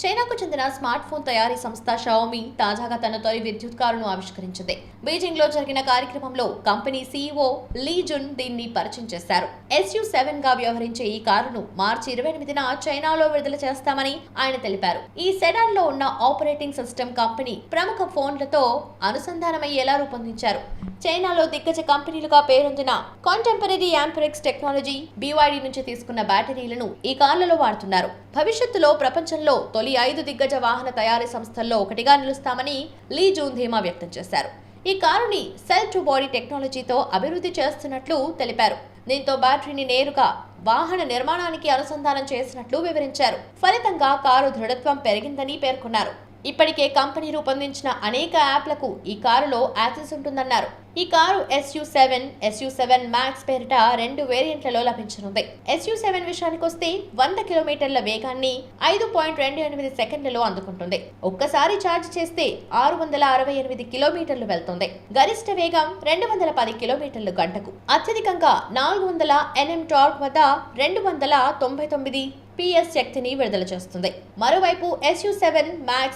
చైనాకు చెందిన smart phone తయారీ సంస్థ షావోమి తాజాగా తన తొలి విద్యుత్ కారును ఆవిష్కరించింది. బీజింగ్ లో జరిగిన కార్యక్రమంలో కంపెనీ సీఈఓ లీ జున్ దీన్ని పరిచయం చేశారు. SU7 గా వ్యవహరించే ఈ కారును మార్చి 28న చైనాలో విడుదల చేస్తామని ఆయన తెలిపారు. ఈ సెడాన్ లో ఉన్న ఆపరేటింగ్ సిస్టమ్ కంపెనీ ప్రముఖ ఫోన్లతో అనుసంధానమయ్యేలా రూపొందించారు. చైనాలో దిగ్గజ కంపెనీలుగా పేరొందిన కాంటెంపరీ యాంపెరిక్స్ టెక్నాలజీ, BYD నుంచి తీసుకున్న బ్యాటరీలను ఈ కార్లలో వాడుతున్నారు. భవిష్యత్తులో ప్రపంచంలో తొలి 5 దిగ్గజ వాహన తయారీ సంస్థల్లో ఒకటిగా నిలుస్తామని లీ జూన్ ధీమా వ్యక్తం చేశారు. ఈ కారుని సెల్ టు బాడీ టెక్నాలజీతో అభివృద్ధి చేస్తున్నట్లు తెలిపారు. దీంతో బ్యాటరీని నేరుగా వాహన నిర్మాణానికి అనుసంధానం చేసినట్లు వివరించారు. ఫలితంగా కారు దృఢత్వం పెరిగిందని పేర్కొన్నారు. ఇప్పటికే కంపెనీ రూపొందించిన అనేక యాప్లకు ఈ కారులో యాక్సెస్ ఉంటుందన్నారు. ఈ కారు SU7 Max పేరిట 2 వేరియంట్లలో లభించనుంది. SU7 విషయానికొస్తే 100 కిలోమీటర్ల వేగాన్ని 5.28 సెకండ్లలో అందుకుంటుంది. ఒక్కసారి ఛార్జ్ చేస్తే 668 కిలోమీటర్లు వెళ్తుంది. గరిష్ట వేగం 210 కిలోమీటర్లు గంటకు. అత్యధికంగా 400 Nm టార్క్ వద్ద 299 PS శక్తిని విడుదల చేస్తుంది. మరోవైపు SU7 Max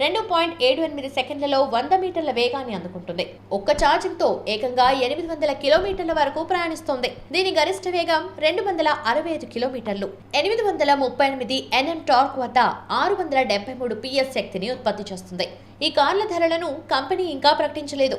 2.78 సెకండ్లలో 100 మీటర్ల వేగాన్ని అందుకుంటుంది. ఒక్క ఛార్జింగ్ తో ఏకంగా 800 కిలోమీటర్ల వరకు ప్రయాణిస్తుంది. దీని గరిష్ట వేగం 265 కిలోమీటర్లు. 838 Nm టార్క్ వద్ద 673 PS శక్తిని ఉత్పత్తి చేస్తుంది. ఈ కార్ల ధరలను కంపెనీ ఇంకా ప్రకటించలేదు.